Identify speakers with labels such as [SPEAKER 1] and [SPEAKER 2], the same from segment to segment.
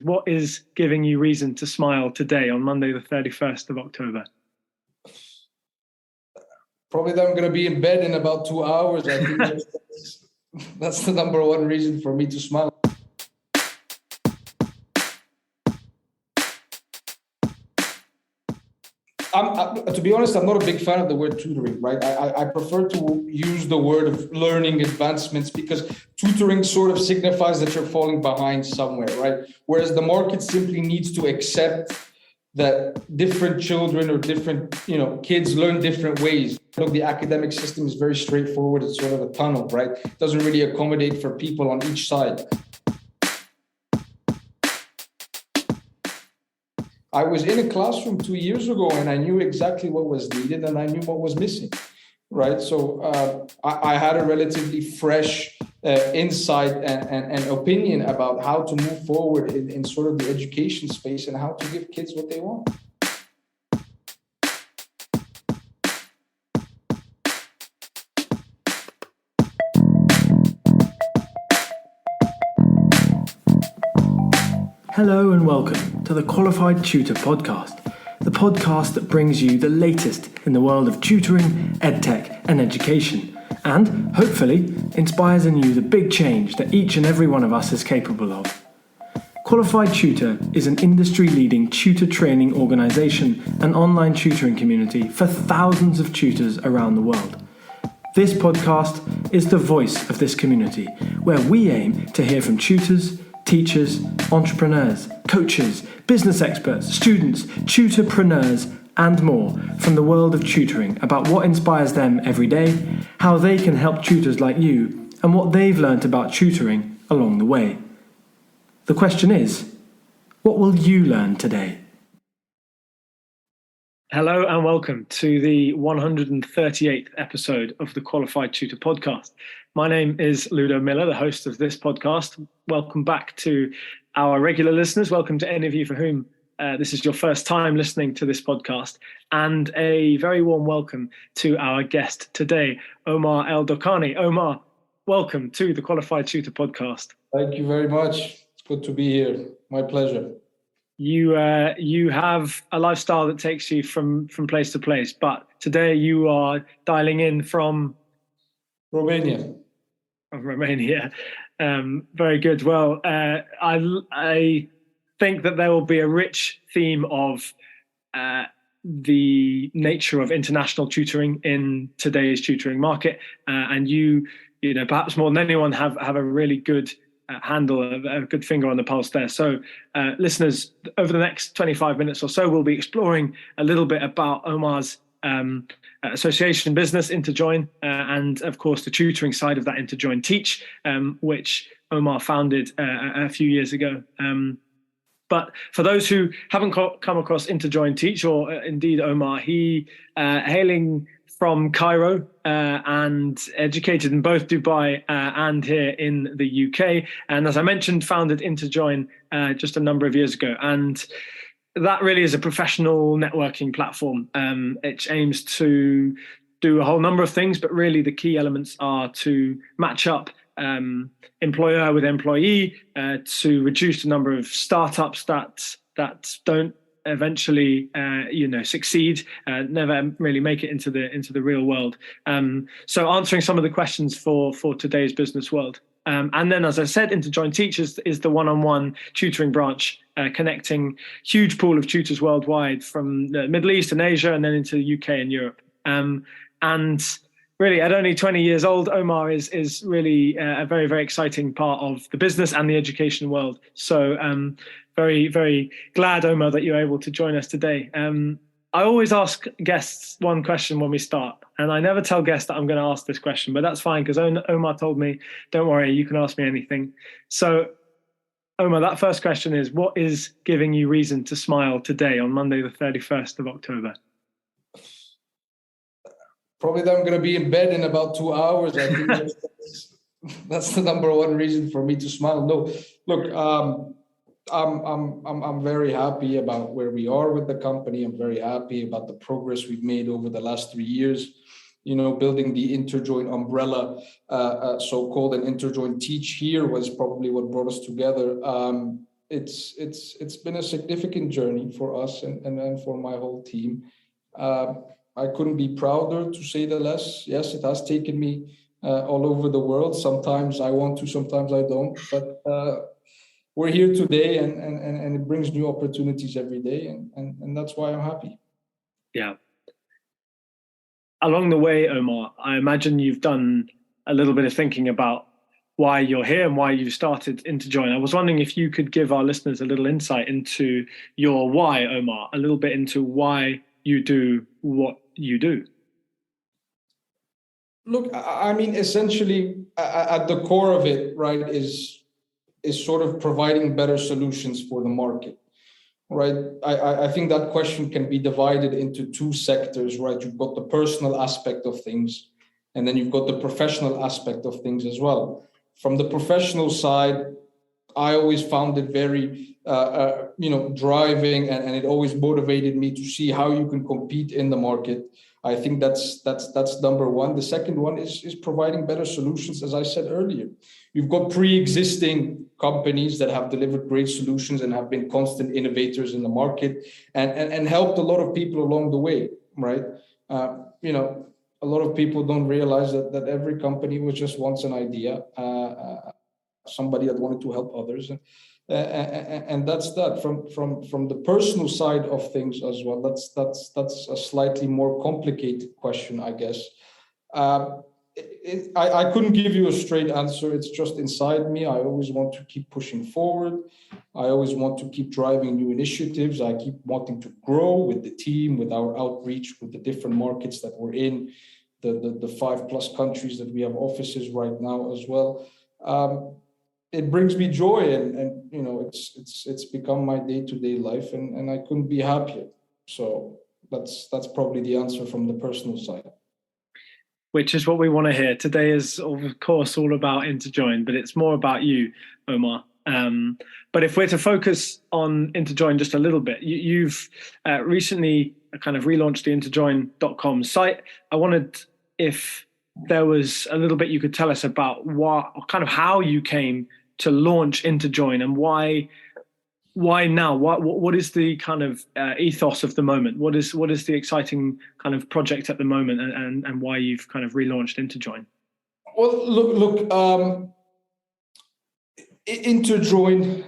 [SPEAKER 1] What is giving you reason to smile today on Monday, the 31st of October?
[SPEAKER 2] Probably that I'm going to be in bed in about 2 hours. I think that's the number one reason for me to smile. To be honest, I'm not a big fan of the word tutoring, right? I prefer to use the word of learning advancements, because tutoring sort of signifies that you're falling behind somewhere, right? Whereas the market simply needs to accept that different children or different, kids learn different ways. Look, the academic system is very straightforward. It's sort of a tunnel, right? It doesn't really accommodate for people on each side. I was in a classroom 2 years ago and I knew exactly what was needed and I knew what was missing, right? So I had a relatively fresh insight and opinion about how to move forward in sort of the education space and how to give kids what they want.
[SPEAKER 1] Hello and welcome to the Qualified Tutor Podcast, the podcast that brings you the latest in the world of tutoring, edtech and education, and hopefully inspires in you the big change that each and every one of us is capable of. Qualified Tutor is an industry-leading tutor training organisation and online tutoring community for thousands of tutors around the world. This podcast is the voice of this community, where we aim to hear from tutors, teachers, entrepreneurs, coaches, business experts, students, tutorpreneurs, and more from the world of tutoring about what inspires them every day, how they can help tutors like you, and what they've learnt about tutoring along the way. The question is, what will you learn today? Hello and welcome to the 138th episode of the Qualified Tutor Podcast. My name is Ludo Miller, the host of this podcast. Welcome back to our regular listeners. Welcome to any of you for whom this is your first time listening to this podcast. And a very warm welcome to our guest today, Omar El Dokani. Omar, welcome to the Qualified Tutor Podcast.
[SPEAKER 2] Thank you very much. It's good to be here. My pleasure.
[SPEAKER 1] You have a lifestyle that takes you from place to place, but today you are dialing in from
[SPEAKER 2] Romania.
[SPEAKER 1] Romania. Very good. Well, I think that there will be a rich theme of the nature of international tutoring in today's tutoring market, and you perhaps more than anyone have a really good handle, a good finger on the pulse there. So listeners, over the next 25 minutes or so, we'll be exploring a little bit about Omar's association business, Interjoin, and of course the tutoring side of that, Interjoin Teach, which Omar founded a few years ago. But for those who haven't come across Interjoin Teach, or indeed Omar, he hailing from Cairo and educated in both Dubai and here in the UK. And as I mentioned, founded Interjoin just a number of years ago. And that really is a professional networking platform. It aims to do a whole number of things, but really the key elements are to match up employer with employee, to reduce the number of startups that don't eventually succeed, never really make it into the real world. So answering some of the questions for today's business world. And then, as I said, Interjoin Teach is the one-on-one tutoring branch, connecting huge pool of tutors worldwide from the Middle East and Asia, and then into the UK and Europe. And really, at only 20 years old, Omar is really a very, very exciting part of the business and the education world. So very, very glad, Omar, that you're able to join us today. I always ask guests one question when we start, and I never tell guests that I'm going to ask this question, but that's fine because Omar told me, don't worry, you can ask me anything. So, Omar, that first question is, what is giving you reason to smile today on Monday, the 31st of October?
[SPEAKER 2] Probably that I'm going to be in bed in about 2 hours. I think that's the number one reason for me to smile. No, look, I'm very happy about where we are with the company. I'm very happy about the progress we've made over the last 3 years. Building the Interjoin umbrella, so-called, and Interjoin Teach here was probably what brought us together. it's been a significant journey for us and for my whole team. I couldn't be prouder, to say the less. Yes, it has taken me all over the world. Sometimes I want to, sometimes I don't. But we're here today, and it brings new opportunities every day, and that's why I'm happy.
[SPEAKER 1] Yeah. Along the way, Omar, I imagine you've done a little bit of thinking about why you're here and why you started Interjoin. I was wondering if you could give our listeners a little insight into your why, Omar, a little bit into why you do what you do.
[SPEAKER 2] Look, I mean, essentially, at the core of it, right, is sort of providing better solutions for the market, right? I think that question can be divided into two sectors, right? You've got the personal aspect of things, and then you've got the professional aspect of things as well. From the professional side, I always found it very, driving, and it always motivated me to see how you can compete in the market. I think that's number one. The second one is providing better solutions, as I said earlier. You've got pre-existing companies that have delivered great solutions and have been constant innovators in the market and helped a lot of people along the way, right? A lot of people don't realize that every company was just once an idea, somebody that wanted to help others. And that's that. From the personal side of things as well, that's a slightly more complicated question, I guess. I couldn't give you a straight answer. It's just inside me. I always want to keep pushing forward. I always want to keep driving new initiatives. I keep wanting to grow with the team, with our outreach, with the different markets that we're in, the 5+ countries that we have offices right now as well. It brings me joy, and it's become my day-to-day life, and I couldn't be happier. So that's probably the answer from the personal side.
[SPEAKER 1] Which is what we want to hear. Today is, of course, all about Interjoin, but it's more about you, Omar. But if we're to focus on Interjoin just a little bit, you've recently kind of relaunched the Interjoin.com site. I wondered if there was a little bit you could tell us about how you came to launch Interjoin and why now? What is the kind of ethos of the moment? What is the exciting kind of project at the moment, and why you've kind of relaunched Interjoin?
[SPEAKER 2] Well, look. Interjoin,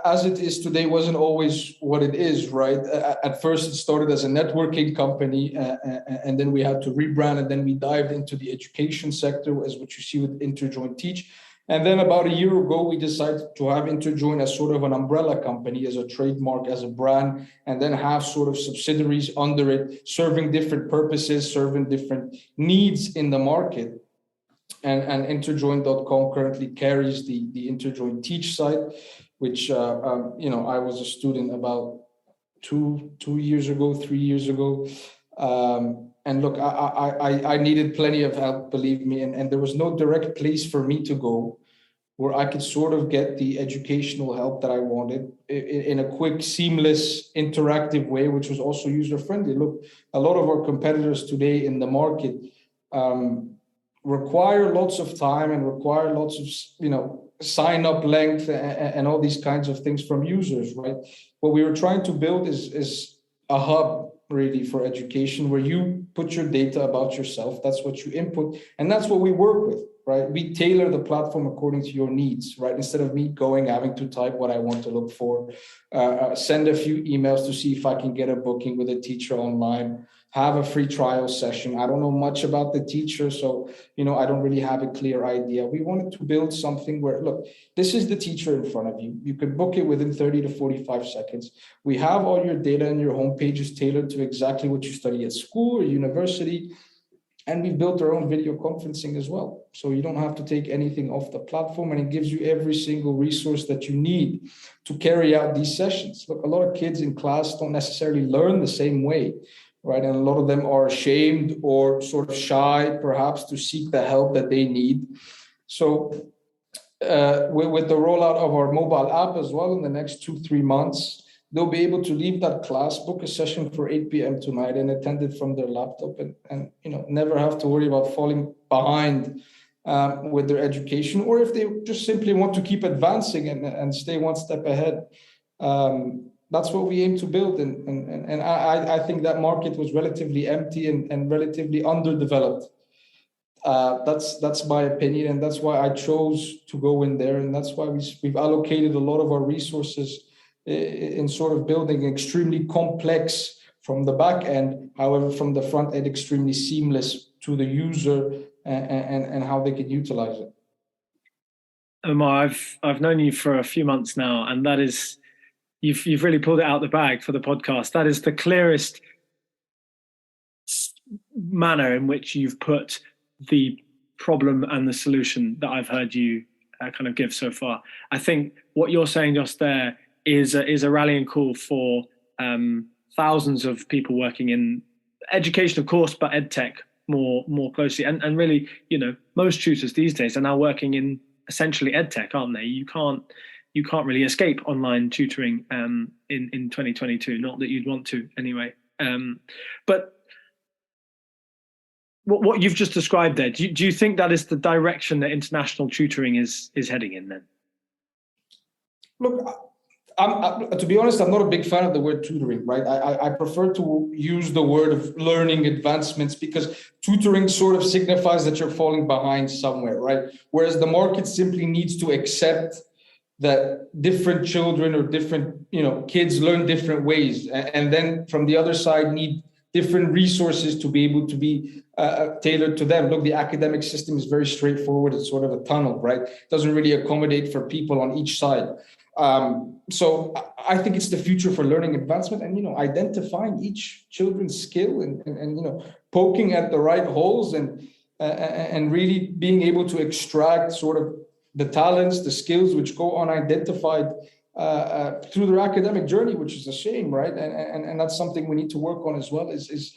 [SPEAKER 2] as it is today, wasn't always what it is, right? At first, it started as a networking company, and then we had to rebrand, and then we dived into the education sector, as what you see with Interjoin Teach. And then about a year ago, we decided to have Interjoin as sort of an umbrella company, as a trademark, as a brand, and then have sort of subsidiaries under it, serving different purposes, serving different needs in the market. And Interjoin.com currently carries the Interjoin Teach site, which, I was a student about 3 years ago. And look, I needed plenty of help, believe me, and there was no direct place for me to go where I could sort of get the educational help that I wanted in a quick, seamless, interactive way, which was also user-friendly. Look, a lot of our competitors today in the market require lots of time and require lots of, sign-up length and all these kinds of things from users, right? What we were trying to build is a hub, really, for education, where you put your data about yourself. That's what you input, and that's what we work with, right? We tailor the platform according to your needs, right? Instead of me having to type what I want to look for, send a few emails to see if I can get a booking with a teacher online, have a free trial session. I don't know much about the teacher, so, I don't really have a clear idea. We wanted to build something where, look, this is the teacher in front of you. You can book it within 30 to 45 seconds. We have all your data and your homepage is tailored to exactly what you study at school or university. And we've built our own video conferencing as well. So you don't have to take anything off the platform, and it gives you every single resource that you need to carry out these sessions. Look, a lot of kids in class don't necessarily learn the same way, right? And a lot of them are ashamed or sort of shy, perhaps, to seek the help that they need. So with the rollout of our mobile app as well in the next 2-3 months, they'll be able to leave that class, book a session for 8 p.m. tonight, and attend it from their laptop, and never have to worry about falling behind with their education, or if they just simply want to keep advancing and stay one step ahead. That's what we aim to build. And I think that market was relatively empty and relatively underdeveloped. That's my opinion, and that's why I chose to go in there, and that's why we've allocated a lot of our resources in sort of building extremely complex from the back end, however, from the front end, extremely seamless to the user and how they can utilize it.
[SPEAKER 1] Omar, I've known you for a few months now, and that is, you've really pulled it out the bag for the podcast. That is the clearest manner in which you've put the problem and the solution that I've heard you kind of give so far. I think what you're saying just there is a rallying call for thousands of people working in education, of course, but edtech more closely. And really, most tutors these days are now working in essentially edtech, aren't they? You can't really escape online tutoring in 2022. Not that you'd want to anyway. But what you've just described there, do you think that is the direction that international tutoring is heading in then?
[SPEAKER 2] Look, to be honest, I'm not a big fan of the word tutoring, right? I prefer to use the word of learning advancements, because tutoring sort of signifies that you're falling behind somewhere, right? Whereas the market simply needs to accept that different children or different, kids learn different ways. And then from the other side, need different resources to be able to be tailored to them. Look, the academic system is very straightforward. It's sort of a tunnel, right? It doesn't really accommodate for people on each side. So I think it's the future for learning advancement, and identifying each children's skill and poking at the right holes and really being able to extract sort of the talents, the skills which go unidentified through their academic journey, which is a shame, right? And that's something we need to work on as well, is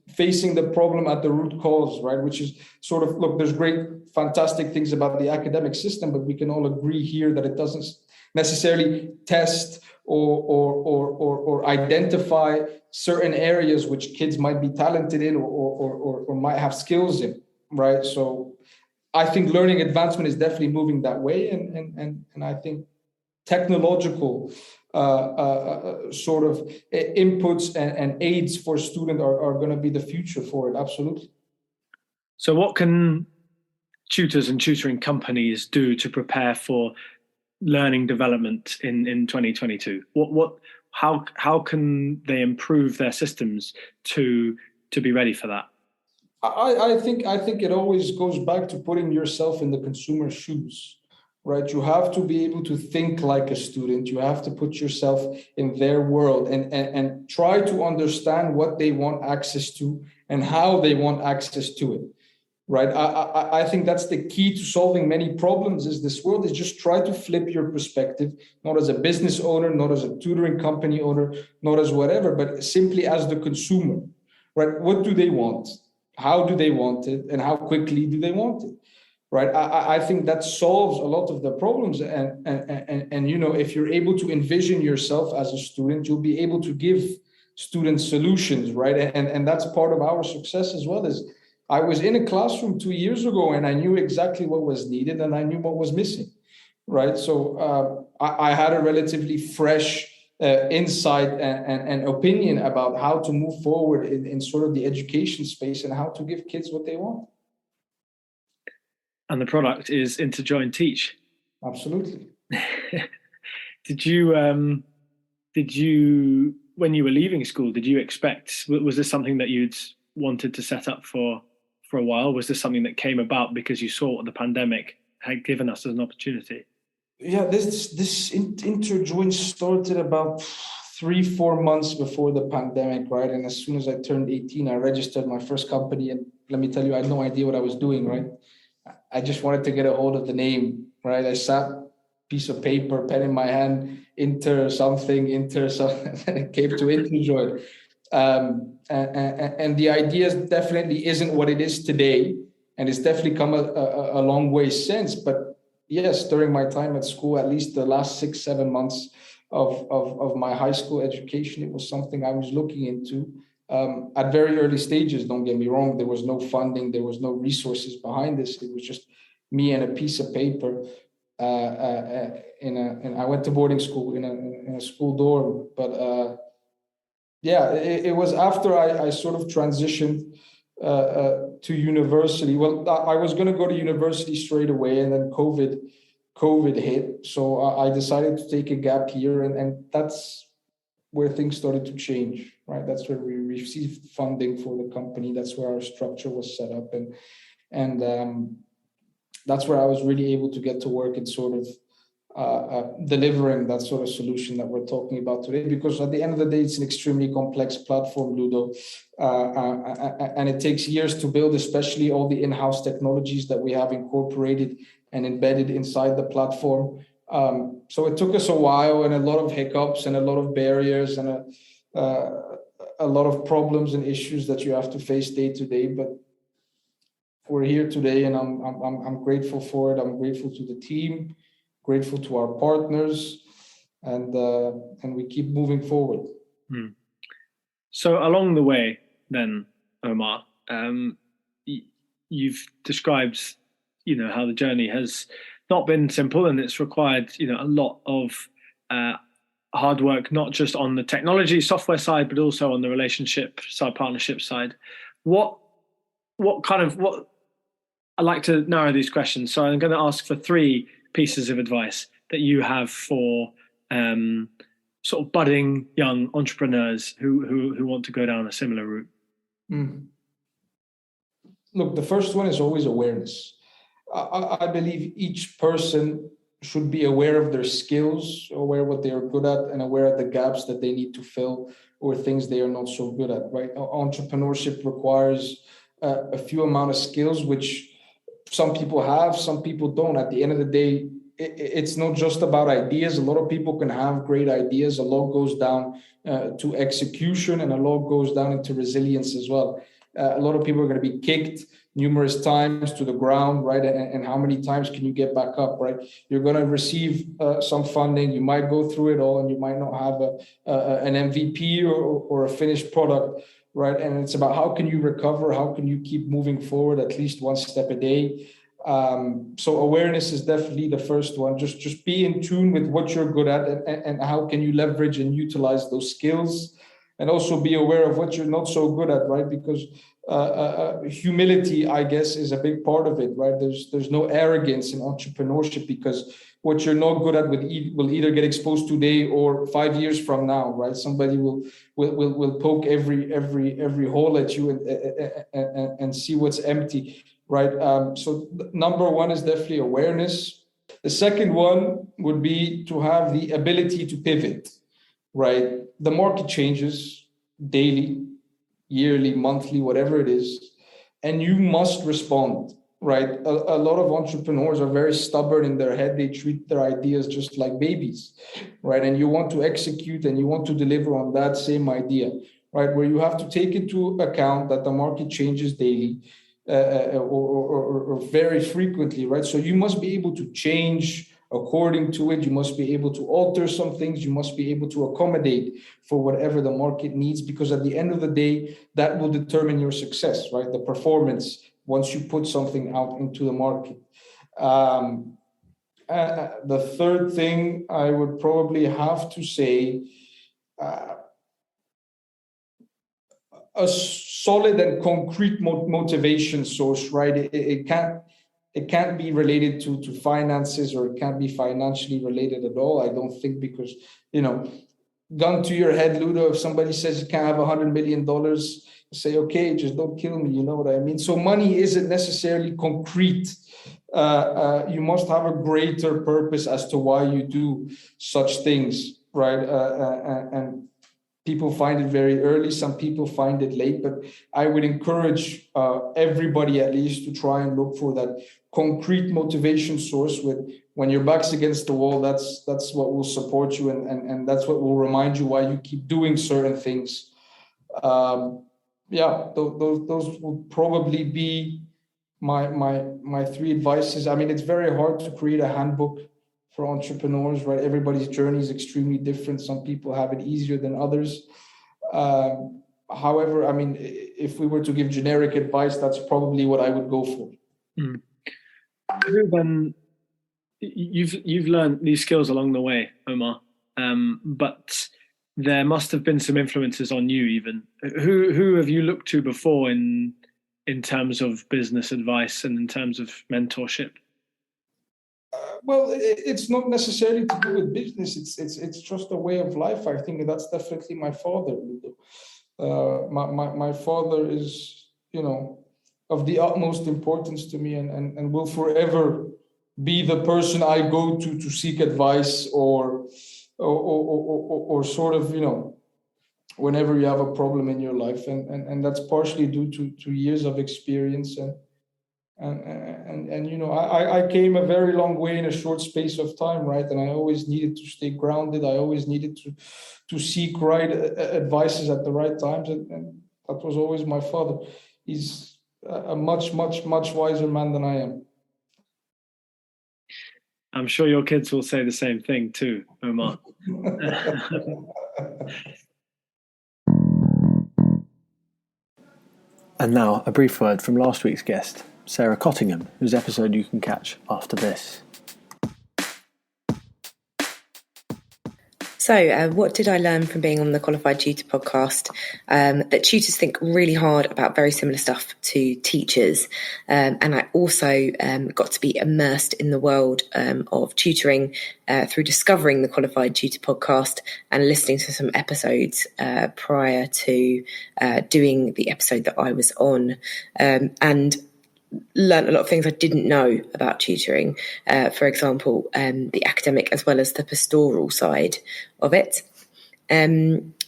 [SPEAKER 2] facing the problem at the root cause, right? Which is sort of, look, there's great, fantastic things about the academic system, but we can all agree here that it doesn't necessarily test or identify certain areas which kids might be talented in or might have skills in, right? So I think learning advancement is definitely moving that way, and I think technological sort of inputs and aids for students are going to be the future for it. Absolutely.
[SPEAKER 1] So what can tutors and tutoring companies do to prepare for learning development in 2022? How can they improve their systems to be ready for that?
[SPEAKER 2] I think it always goes back to putting yourself in the consumer's shoes, right? You have to be able to think like a student. You have to put yourself in their world and try to understand what they want access to and how they want access to it, right? I think that's the key to solving many problems is this world, is just try to flip your perspective, not as a business owner, not as a tutoring company owner, not as whatever, but simply as the consumer, right? What do they want? How do they want it? And how quickly do they want it? Right. I think that solves a lot of the problems. And if you're able to envision yourself as a student, you'll be able to give students solutions, right? And that's part of our success as well. Is I was in a classroom 2 years ago and I knew exactly what was needed and I knew what was missing, right? So I had a relatively fresh insight and opinion about how to move forward in sort of the education space and how to give kids what they want.
[SPEAKER 1] And the product is Interjoin Teach.
[SPEAKER 2] Absolutely.
[SPEAKER 1] Did you, when you were leaving school, did you expect, was this something that you'd wanted to set up for a while? Was this something that came about because you saw what the pandemic had given us as an opportunity?
[SPEAKER 2] Yeah, this Interjoin started about 3-4 months before the pandemic, right? And as soon as I turned 18, I registered my first company. And let me tell you, I had no idea what I was doing, right? I just wanted to get a hold of the name, right? I sat, piece of paper, pen in my hand, Inter something, and it came to Interjoin. And the idea definitely isn't what it is today. And it's definitely come a long way since. But yes, during my time at school, at least the last 6-7 months of my high school education, it was something I was looking into. at very early stages. Don't get me wrong, there was no funding, there was no resources behind this. It was just me and a piece of paper. And I went to boarding school in a school dorm, but yeah, it was after I sort of transitioned to university. Well, I was going to go to university straight away, and then COVID hit, so I decided to take a gap year, and that's where things started to change, right? That's where we received funding for the company. That's where our structure was set up, and that's where I was really able to get to work and sort of delivering that sort of solution that we're talking about today. Because at the end of the day, it's an extremely complex platform, Ludo, and it takes years to build, especially all the in-house technologies that we have incorporated and embedded inside the platform. So it took us a while, and a lot of hiccups and a lot of barriers and a lot of problems and issues that you have to face day to day. But we're here today, and I'm grateful for it. I'm grateful to the team, grateful to our partners, and we keep moving forward.
[SPEAKER 1] So along the way, then, Omar, you've described, how the journey has not been simple, and it's required, a lot of hard work, not just on the technology software side, but also on the relationship side, partnership side. What I like to narrow these questions, so I'm going to ask for 3 pieces of advice that you have for sort of budding young entrepreneurs who want to go down a similar route.
[SPEAKER 2] Look, the first one is always awareness. I believe each person should be aware of their skills, aware of what they are good at, and aware of the gaps that they need to fill or things they are not so good at, right? Entrepreneurship requires a few amount of skills, which some people have, some people don't. At the end of the day, it's not just about ideas. A lot of people can have great ideas. A lot goes down to execution, and a lot goes down into resilience as well. A lot of people are going to be kicked numerous times to the ground, right? And how many times can you get back up, right? You're going to receive some funding. You might go through it all, and you might not have an MVP or a finished product, right? And it's about how can you recover? How can you keep moving forward at least one step a day? So awareness is definitely the first one. Just be in tune with what you're good at, and how can you leverage and utilize those skills, and also be aware of what you're not so good at, right? Because humility, I guess, is a big part of it, right? There's no arrogance in entrepreneurship, because what you're not good at will either get exposed today or 5 years from now, right? Somebody will poke every hole at you and see what's empty, right? So number one is definitely awareness. The second one would be to have the ability to pivot, right? The market changes daily, yearly, monthly, whatever it is, and you must respond, right? A lot of entrepreneurs are very stubborn in their head. They treat their ideas just like babies, right? And you want to execute and you want to deliver on that same idea, right? Where you have to take into account that the market changes daily or very frequently, right? So you must be able to change according to it. You must be able to alter some things. You must be able to accommodate for whatever the market needs, because at the end of the day, that will determine your success, right? The performance once you put something out into the market. The third thing I would probably have to say, a solid and concrete motivation source, right? It can't be related to finances, or it can't be financially related at all, I don't think, because, gun to your head, Ludo, if somebody says you can't have $100 million, say, okay, just don't kill me, you know what I mean? So money isn't necessarily concrete. You must have a greater purpose as to why you do such things, right? And people find it very early, some people find it late, but I would encourage everybody at least to try and look for that concrete motivation source. When your back's against the wall, that's what will support you, and that's what will remind you why you keep doing certain things. Those will probably be my 3 advices. I mean, it's very hard to create a handbook for entrepreneurs, right? Everybody's journey is extremely different. Some people have it easier than others. However, I mean, if we were to give generic advice, that's probably what I would go for.
[SPEAKER 1] Mm. Then you've learned these skills along the way, Omar, but there must have been some influences on you. Even who have you looked to before in terms of business advice and in terms of mentorship?
[SPEAKER 2] Well, it's not necessarily to do with business. It's just a way of life. I think that's definitely my father. My father is, of the utmost importance to me, and will forever be the person I go to seek advice or sort of, whenever you have a problem in your life, and that's partially due to years of experience and I came a very long way in a short space of time, right? And I always needed to stay grounded. I always needed to seek right advices at the right times, and that was always my father. He's a much wiser man than I am.
[SPEAKER 1] I'm sure your kids will say the same thing too, Omar.
[SPEAKER 3] And now a brief word from last week's guest, Sarah Cottingham, whose episode you can catch after this.
[SPEAKER 4] So what did I learn from being on the Qualified Tutor podcast? That tutors think really hard about very similar stuff to teachers. And I also got to be immersed in the world of tutoring through discovering the Qualified Tutor podcast and listening to some episodes prior to doing the episode that I was on. And learned a lot of things I didn't know about tutoring, for example, the academic as well as the pastoral side of it.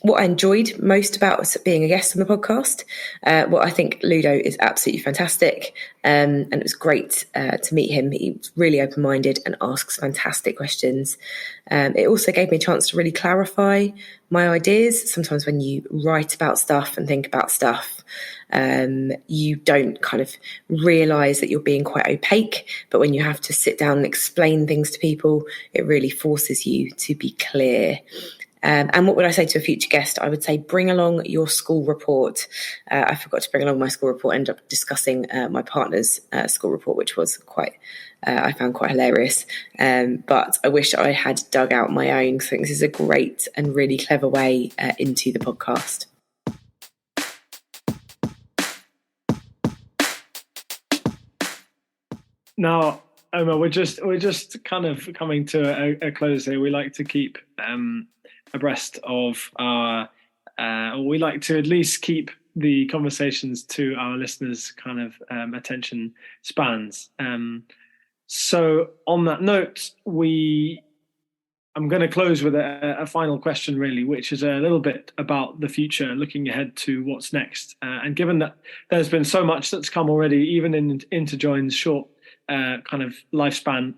[SPEAKER 4] What I enjoyed most about being a guest on the podcast, well, I think Ludo is absolutely fantastic, and it was great to meet him. He was really open-minded and asks fantastic questions. It also gave me a chance to really clarify my ideas. Sometimes when you write about stuff and think about stuff, you don't kind of realise that you're being quite opaque, but when you have to sit down and explain things to people, it really forces you to be clear. And what would I say to a future guest? I would say bring along your school report. I forgot to bring along my school report, ended up discussing my partner's school report, which was I found quite hilarious. But I wish I had dug out my own, because I think this is a great and really clever way into the podcast.
[SPEAKER 1] Now, Omar, we're just kind of coming to a close here. We like to keep abreast of our, we like to at least keep the conversations to our listeners' kind of attention spans. So on that note, I'm going to close with a final question, really, which is a little bit about the future, looking ahead to what's next. And given that there's been so much that's come already, even in Interjoin's short kind of lifespan,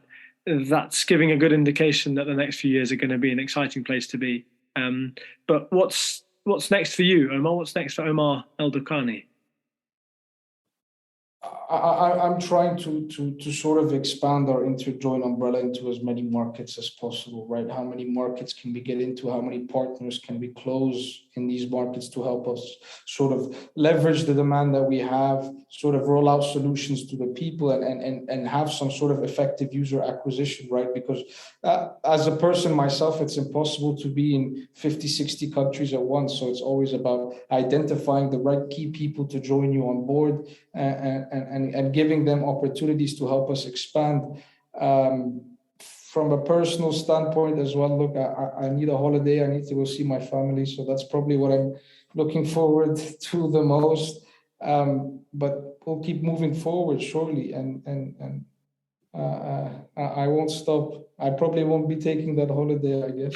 [SPEAKER 1] that's giving a good indication that the next few years are going to be an exciting place to be. But what's next for you, Omar? What's next for Omar El Dokani?
[SPEAKER 2] I'm trying to sort of expand our Interjoin umbrella into as many markets as possible, right? How many markets can we get into? How many partners can we close in these markets to help us sort of leverage the demand that we have, sort of roll out solutions to the people and have some sort of effective user acquisition, right? Because as a person myself, it's impossible to be in 50, 60 countries at once. So it's always about identifying the right key people to join you on board and giving them opportunities to help us expand. From a personal standpoint as well, look, I need a holiday. I need to go see my family. So that's probably what I'm looking forward to the most. But we'll keep moving forward, surely. And I won't stop. I probably won't be taking that holiday, I guess.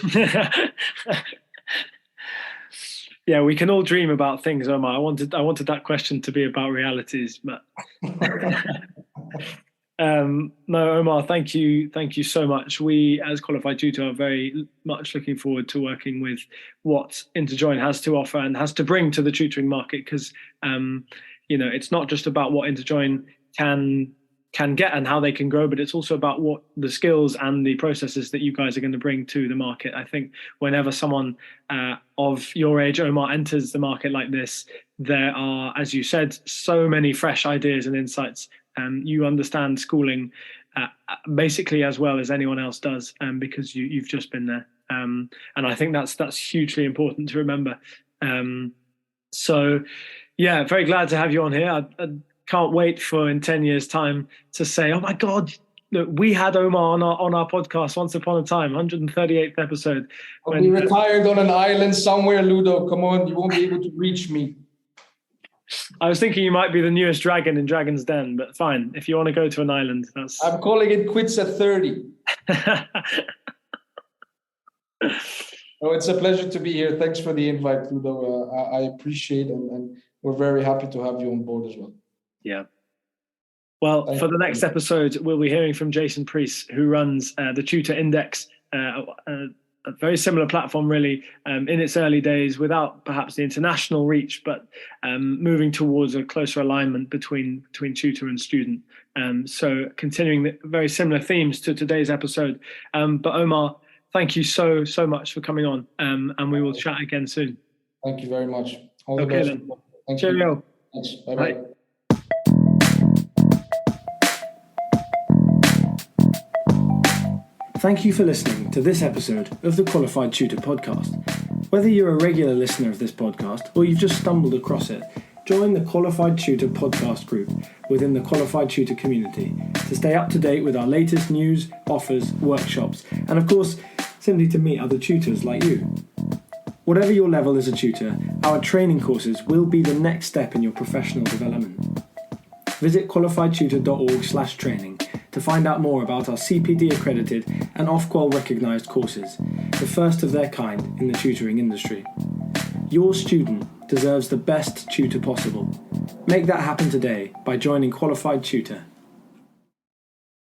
[SPEAKER 1] Yeah, we can all dream about things, Omar. I wanted that question to be about realities, but no, Omar, thank you so much. We, as Qualified Tutor, are very much looking forward to working with what Interjoin has to offer and has to bring to the tutoring market, because it's not just about what Interjoin can can get and how they can grow, but it's also about what the skills and the processes that you guys are going to bring to the market. I think whenever someone of your age, Omar, enters the market like this, there are, as you said, so many fresh ideas and insights. You understand schooling basically as well as anyone else does, because you've just been there. And I think that's hugely important to remember. So, yeah, very glad to have you on here. I can't wait for in 10 years' time to say, oh my God, look, we had Omar on our podcast once upon a time, 138th episode.
[SPEAKER 2] I'll be retired on an island somewhere, Ludo. Come on, you won't be able to reach me.
[SPEAKER 1] I was thinking you might be the newest dragon in Dragon's Den, but fine. If you want to go to an island, that's...
[SPEAKER 2] I'm calling it quits at 30. Oh, it's a pleasure to be here. Thanks for the invite, Ludo. I appreciate it, and we're very happy to have you on board as well.
[SPEAKER 1] Yeah. Well, for the next episode, we'll be hearing from Jason Priest, who runs the Tutor Index, a very similar platform, really, in its early days, without perhaps the international reach, but moving towards a closer alignment between tutor and student. So continuing the very similar themes to today's episode. But Omar, thank you so much for coming on, and we will chat again soon.
[SPEAKER 2] Thank you very much. All the best.
[SPEAKER 1] Then.
[SPEAKER 2] Thank
[SPEAKER 1] Cheerio.
[SPEAKER 2] you. Thanks. Bye-bye.
[SPEAKER 1] Bye.
[SPEAKER 3] Thank you for listening to this episode of the Qualified Tutor Podcast. Whether you're a regular listener of this podcast or you've just stumbled across it, join the Qualified Tutor Podcast group within the Qualified Tutor community to stay up to date with our latest news, offers, workshops, and of course, simply to meet other tutors like you. Whatever your level as a tutor, our training courses will be the next step in your professional development. Visit qualifiedtutor.org/training to find out more about our CPD accredited and Ofqual recognised courses, the first of their kind in the tutoring industry. Your student deserves the best tutor possible. Make that happen today by joining Qualified Tutor